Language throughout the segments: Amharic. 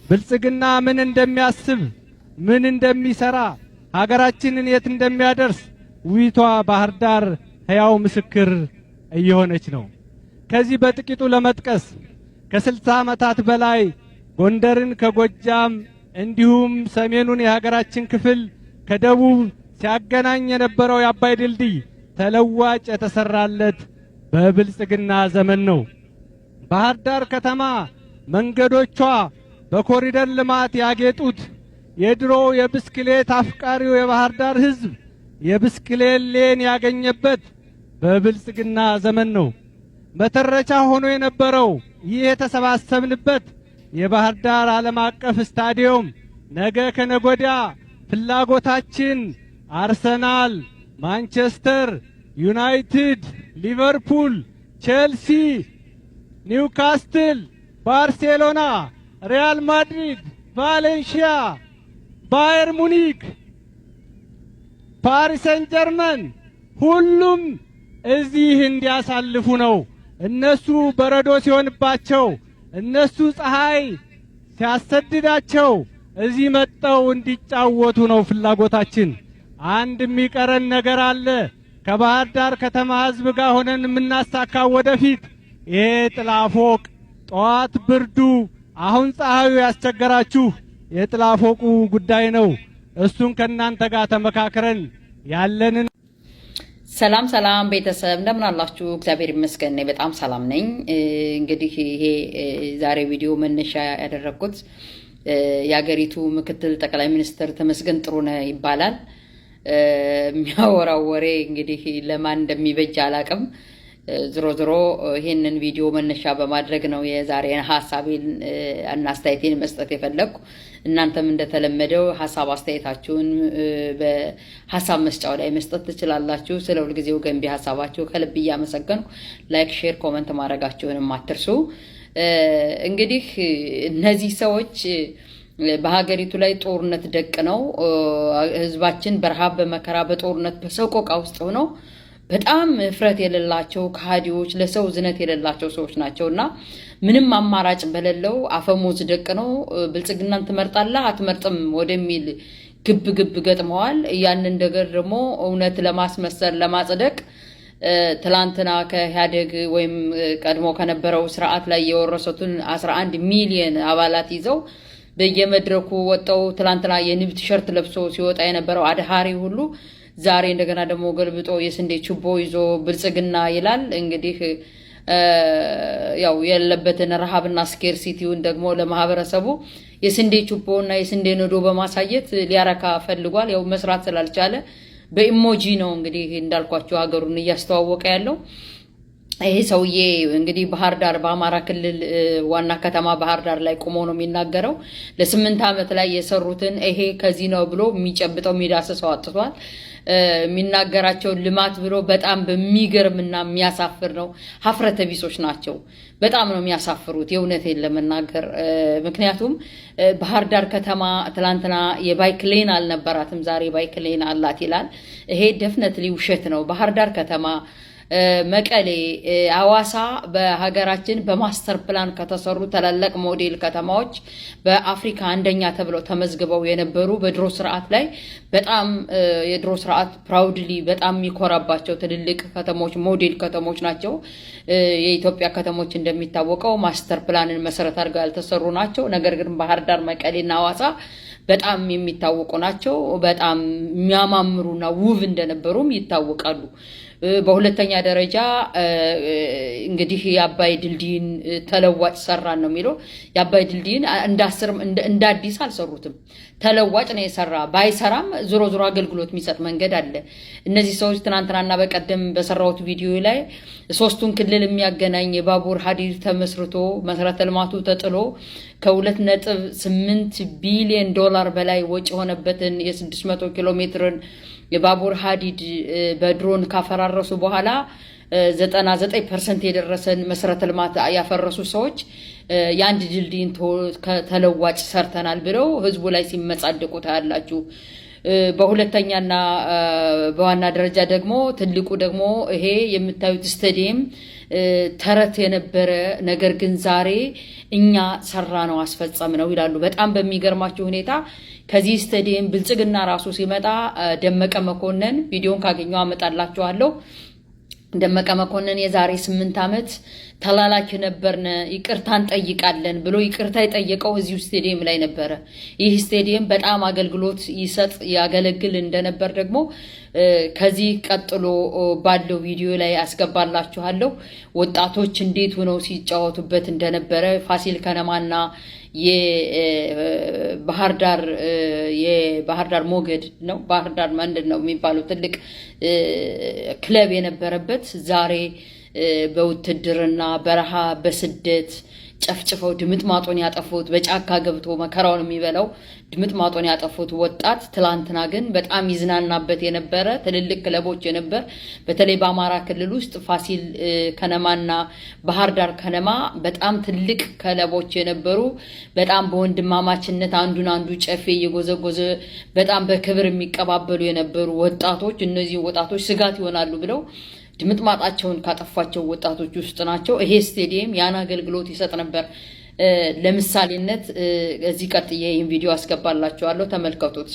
ብልጽግና ምን እንደሚያስብ ምን እንደሚሰራ ሀገራችንን የት እንደሚያደርስ ውይቷ ባህር ዳር ሕያው ምስክር እየሆነች ነው። ከዚህ በጥቂቱ ለመጥቀስ ከ60 ዓመታት በላይ ጎንደርን ከጎጃም እንዲሁም ሰሜኑን የሀገራችን ክፍል ከደቡብ ሲያገናኝ የነበረው የአባይ ድልድይ ተለዋጭ የተሰራለት በብልጽግና ዘመን ነው። ባህር ዳር ከተማ መንገዶቿ በኮሪደር ልማት ያጌጡት የድሮ የብስክሌት አፍቃሪው የባህር ዳር ሕዝብ የብስክሌት ሌን ያገኘበት በብልጽግና ዘመን ነው። መተረቻ ሆኖ የነበረው ይህ የተሰባሰብንበት የባህር ዳር ዓለም አቀፍ ስታዲየም ነገ ከነጎዲያ ፍላጎታችን አርሰናል፣ ማንቸስተር ዩናይትድ፣ ሊቨርፑል፣ ቼልሲ፣ ኒውካስትል፣ ባርሴሎና፣ ሪያል ማድሪድ፣ ቫሌንሺያ፣ ባየር ሙኒክ፣ ፓሪስ ሰን ጀርመን ሁሉም እዚህ እንዲያሳልፉ ነው። እነሱ በረዶ ሲሆንባቸው እነሱ ፀሐይ ሲያሰድዳቸው እዚህ መጣው እንዲጫወቱ ነው ፍላጎታችን። አንድ የሚቀረን ነገር አለ። ከባህር ዳር ከተማ ሕዝብ ጋር ሆነን የምናሳካው ወደፊት ይሄ ጥላ ፎቅ ጧት ብርዱ አሁን ፀሐዩ ያስቸገራችሁ የጥላ ፎቁ ጉዳይ ነው። እሱን ከናንተ ጋር ተመካክረን ያለንን ሰላም ሰላም ቤተሰብ እንደምን አላችሁ? እግዚአብሔር ይመስገን በጣም ሰላም ነኝ። እንግዲህ ይሄ ዛሬ ቪዲዮ መነሻ ያደረኩት የሀገሪቱ ምክትል ጠቅላይ ሚኒስትር ተመስገን ጥሩነህ ይባላል። የሚያወራው ወሬ እንግዲህ ለማን እንደሚበጅ አላቅም። ዝሮ ዝሮ ይሄንን ቪዲዮ መነሻ በማድረግ ነው የዛሬን ሐሳቤን እና አስተያየቴን መስጠት የፈለኩ። እናንተም እንደተለመደው ሐሳብ አስተያየታችሁን በሐሳብ መስጫው ላይ መስጠት ትችላላችሁ። ስለ ሁልጊዜው ገንቢ ሐሳባችሁ ከልብ እያመሰገንኩ ላይክ፣ ሼር፣ ኮሜንት ማድረጋችሁንም አትርሱ። እንግዲህ እነዚህ ሰዎች በሀገሪቱ ላይ ጦርነት ደቅ ነው ህዝባችን በረሃብ በመከራ በጦርነት በሰቆቃ ውስጥ ሆነው በጣም እፍረት የሌላቸው ከሃዲዎች ለሰው ዝነት የሌላቸው ሰዎች ናቸውና ምንም አማራጭ በሌለው አፈሙዝ ደቅ ነው ብልጽግናን ትመርጣለህ አትመርጥም ወደሚል ግብ ገጥመዋል። ያንን ነገር ደግሞ እውነት ለማስመሰል ለማጽደቅ ትላንትና ከኢህአዴግ ወይም ቀድሞ ከነበረው ስርዓት ላይ የወረሱትን 11 ሚሊዮን አባላት ይዘው በየመድረኩ ወጣው ትላንትና የንብ ቲሸርት ለብሶ ሲወጣ የነበረው አድሃሪ ሁሉ ዛሬ እንደገና ደግሞ ገልብጦ የስንዴ ችቦ ይዞ ብልጽግና ይላል። እንግዲህ ያው ያለበትን ረሃብና ስኬርሲቲውን ደግሞ ለማህበረሰቡ የስንዴ ችቦና የስንዴ ነዶ በማሳየት ሊያረካ ፈልጓል። ያው መስራት ስላልቻለ በኢሞጂ ነው እንግዲህ እንዳልኳቸው ሀገሩን እያስተዋወቀ ያለው። ይሄ ሰውዬ እንግዲህ ባህር ዳር በአማራ ክልል ዋና ከተማ ባህር ዳር ላይ ቆሞ ነው የሚናገረው። ለ8 ዓመት ላይ የሰሩትን ይሄ ከዚህ ነው ብሎ የሚጨብጠው የሚዳስሰው አጥቷል። የሚናገራቸው ልማት ብሎ በጣም በሚገርምና የሚያሳፍር ነው። ሀፍረተ ቢሶች ናቸው። በጣም ነው የሚያሳፍሩት የእውነቴን ለመናገር። ምክንያቱም ባህር ዳር ከተማ ትላንትና የባይክ ሌን አልነበራትም፣ ዛሬ ባይክ ሌን አላት ይላል። ይሄ ደፍነትሊ ውሸት ነው። ባህር ዳር ከተማ መቀሌ፣ አዋሳ በሀገራችን በማስተር ፕላን ከተሰሩ ታላላቅ ሞዴል ከተማዎች በአፍሪካ አንደኛ ተብለው ተመዝግበው የነበሩ በድሮ ስርዓት ላይ በጣም የድሮ ስርዓት ፕራውድሊ በጣም የሚኮራባቸው ትልልቅ ከተሞች ሞዴል ከተሞች ናቸው። የኢትዮጵያ ከተሞች እንደሚታወቀው ማስተር ፕላንን መሰረት አድርገው ያልተሰሩ ናቸው። ነገር ግን ባህር ዳር፣ መቀሌና አዋሳ በጣም የሚታወቁ ናቸው። በጣም የሚያማምሩና ውብ እንደነበሩም ይታወቃሉ። በሁለተኛ ደረጃ እንግዲህ የአባይ ድልድይን ተለዋጭ ሰራን ነው የሚለው። የአባይ ድልድይን እንደ አዲስ አልሰሩትም፣ ተለዋጭ ነው የሰራ። ባይሰራም ዞሮ ዞሮ አገልግሎት የሚሰጥ መንገድ አለ። እነዚህ ሰዎች ትናንትናና በቀደም በሰራሁት ቪዲዮ ላይ ሶስቱን ክልል የሚያገናኝ የባቡር ሀዲድ ተመስርቶ መሰረተ ልማቱ ተጥሎ ከ2.8 ቢሊዮን ዶላር በላይ ወጪ የሆነበትን የ600 ኪሎ ሜትርን የባቡር ሀዲድ በድሮን ካፈራረሱ በኋላ 99% የደረሰን መሰረተ ልማት ያፈረሱ ሰዎች የአንድ ድልድይን ተለዋጭ ሰርተናል ብለው ህዝቡ ላይ ሲመጻደቁ ታያላችሁ። በሁለተኛና በዋና ደረጃ ደግሞ ትልቁ ደግሞ ይሄ የምታዩት ስታዲየም ተረት የነበረ ነገር ግን ዛሬ እኛ ሰራ ነው አስፈጸም ነው ይላሉ። በጣም በሚገርማችሁ ሁኔታ ከዚህ ስታዲየም ብልጽግና ራሱ ሲመጣ ደመቀ መኮንን ቪዲዮን ካገኘው አመጣላችኋለሁ። ደመቀ መኮንን የዛሬ 8 ዓመት ተላላኪ ነበርነ ይቅርታን ጠይቃለን ብሎ ይቅርታ የጠየቀው እዚሁ ስታዲየም ላይ ነበረ። ይህ ስታዲየም በጣም አገልግሎት ይሰጥ ያገለግል እንደነበር ደግሞ ከዚህ ቀጥሎ ባለው ቪዲዮ ላይ አስገባላችኋለሁ። ወጣቶች እንዴት ሆነው ሲጫወቱበት እንደነበረ ፋሲል ከነማና የባህር ዳር ሞገድ ነው ባህር ዳር ምንድን ነው የሚባለው ትልቅ ክለብ የነበረበት ዛሬ በውትድርና በረሃ በስደት ጨፍጭፈው ድምጥማጦን ያጠፉት በጫካ ገብቶ መከራውን የሚበላው ድምጥማጦን ያጠፉት ወጣት ትላንትና ግን በጣም ይዝናናበት የነበረ ትልልቅ ክለቦች የነበር በተለይ በአማራ ክልል ውስጥ ፋሲል ከነማና ባህር ዳር ከነማ በጣም ትልቅ ክለቦች የነበሩ በጣም በወንድማማችነት አንዱን አንዱ ጨፌ እየጎዘጎዘ በጣም በክብር የሚቀባበሉ የነበሩ ወጣቶች እነዚህ ወጣቶች ስጋት ይሆናሉ ብለው ድምጥማጣቸውን ካጠፋቸው ወጣቶች ውስጥ ናቸው። ይሄ ስታዲየም ያን አገልግሎት ይሰጥ ነበር። ለምሳሌነት እዚህ ቀጥዬ ይህን ቪዲዮ አስገባላችኋለሁ፣ ተመልከቱት።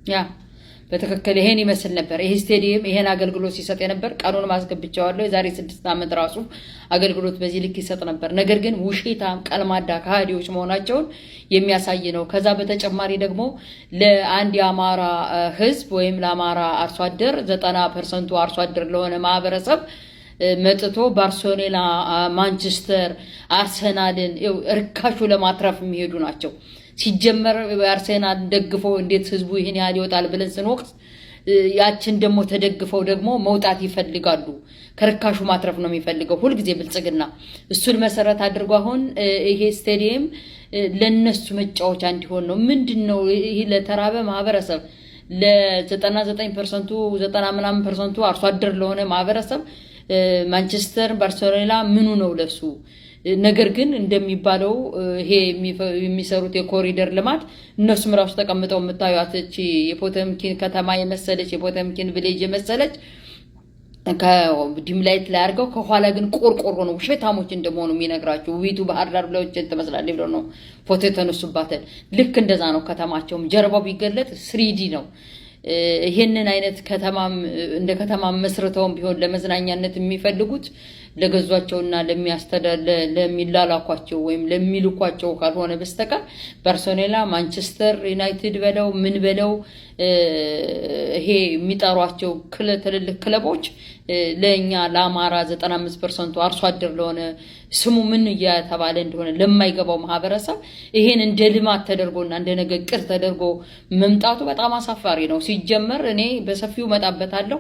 ያ በትክክል ይሄን ይመስል ነበር። ይሄ ስታዲየም ይሄን አገልግሎት ሲሰጥ የነበር ቀኑን ማስገብቻለሁ። የዛሬ 6 ዓመት ራሱ አገልግሎት በዚህ ልክ ይሰጥ ነበር። ነገር ግን ውሸታም ቀልማዳ ከሃዲዎች መሆናቸውን የሚያሳይ ነው። ከዛ በተጨማሪ ደግሞ ለአንድ የአማራ ሕዝብ ወይም ለአማራ አርሶ አደር 90% አርሶ አደር ለሆነ ማህበረሰብ መጥቶ ባርሴሎና፣ ማንቸስተር፣ አርሰናልን እርካሹ ለማትረፍ የሚሄዱ ናቸው። ሲጀመር አርሰናል ደግፈው እንዴት ህዝቡ ይሄን ያህል ይወጣል ብለን ስንወቅት ያችን ደግሞ ተደግፈው ደግሞ መውጣት ይፈልጋሉ። ከርካሹ ማትረፍ ነው የሚፈልገው ሁልጊዜ ብልጽግና። እሱን መሰረት አድርጎ አሁን ይሄ ስታዲየም ለነሱ መጫወቻ እንዲሆን ነው። ምንድነው ይሄ ለተራበ ማህበረሰብ ለ99% 90% አርሶ አደር ለሆነ ማህበረሰብ ማንቸስተር ባርሴሎና ምኑ ነው ለሱ? ነገር ግን እንደሚባለው ይሄ የሚሰሩት የኮሪደር ልማት እነሱም ራሱ ተቀምጠው የምታዩት እቺ የፖተምኪን ከተማ የመሰለች የፖተምኪን ቪሌጅ የመሰለች ከዲም ላይት ላይ አድርገው ከኋላ ግን ቆርቆሮ ነው። ውሸታሞች እንደሆኑ የሚነግራቸው ውቢቱ ባህር ዳር ብለውችን ትመስላለች ብለው ነው ፎቶ የተነሱባት። ልክ እንደዛ ነው ከተማቸውም። ጀርባው ቢገለጥ 3D ነው። ይሄንን አይነት ከተማም እንደ ከተማም መስርተውም ቢሆን ለመዝናኛነት የሚፈልጉት ለገዟቸውና ለሚላላኳቸው ወይም ለሚልኳቸው ካልሆነ በስተቀር ባርሴሎና፣ ማንቸስተር ዩናይትድ በለው ምን በለው ይሄ የሚጠሯቸው ትልልቅ ክለቦች ለኛ ለአማራ 95% አርሶ አደር ለሆነ ስሙ ምን እያተባለ እንደሆነ ለማይገባው ማህበረሰብ ይሄን እንደ ልማት ተደርጎና እንደ ነገቅር ተደርጎ መምጣቱ በጣም አሳፋሪ ነው። ሲጀመር እኔ በሰፊው መጣበታለሁ።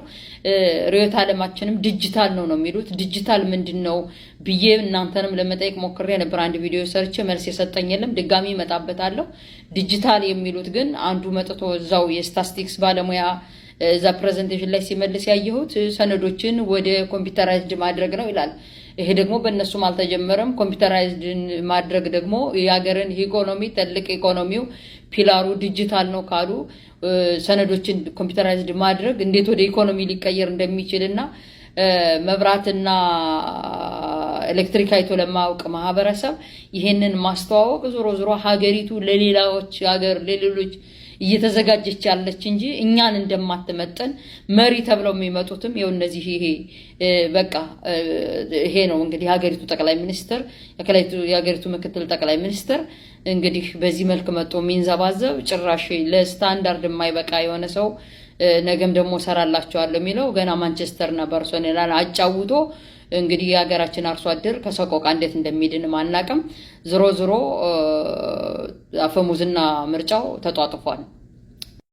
ርዕዮተ ዓለማችንም ዲጂታል ነው የሚሉት። ዲጂታል ምንድነው ብዬ እናንተንም ለመጠየቅ ሞክሬ ነበር። አንድ ቪዲዮ ሰርቼ መልስ የሰጠኝ የለም። ድጋሚ መጣበታለሁ። ዲጂታል የሚሉት ግን አንዱ መጥቶ እዛው የስታቲስቲክስ ባለሙያ እዛ ፕሬዘንቴሽን ላይ ሲመልስ ያየሁት ሰነዶችን ወደ ኮምፒውተራይዝድ ማድረግ ነው ይላል። ይሄ ደግሞ በእነሱም አልተጀመረም። ኮምፒውተራይዝድ ማድረግ ደግሞ የሀገርን ኢኮኖሚ ትልቅ ኢኮኖሚው ፒላሩ ዲጂታል ነው ካሉ ሰነዶችን ኮምፒውተራይዝድ ማድረግ እንዴት ወደ ኢኮኖሚ ሊቀየር እንደሚችልና መብራትና ኤሌክትሪክ አይቶ ለማያውቅ ማህበረሰብ ይሄንን ማስተዋወቅ ዞሮ ዞሮ ሀገሪቱ ለሌሎች እየተዘጋጀች ያለች እንጂ እኛን እንደማትመጠን መሪ ተብለው የሚመጡትም ይኸው እነዚህ በቃ ይሄ ነው እንግዲህ ሀገሪቱ ጠቅላይ ሚኒስትር የሀገሪቱ ምክትል ጠቅላይ ሚኒስትር እንግዲህ በዚህ መልክ መጥቶ የሚንዘባዘብ ጭራሽ ለስታንዳርድ የማይበቃ የሆነ ሰው ነገም ደግሞ ሰራላቸዋለሁ የሚለው ገና ማንቸስተርና ባርሴሎናን አጫውቶ እንግዲህ የሀገራችን አርሶ አደር ከሰቆቃ እንዴት እንደሚድን ማናቀም። ዝሮ ዝሮ አፈሙዝና ምርጫው ተጧጥፏል።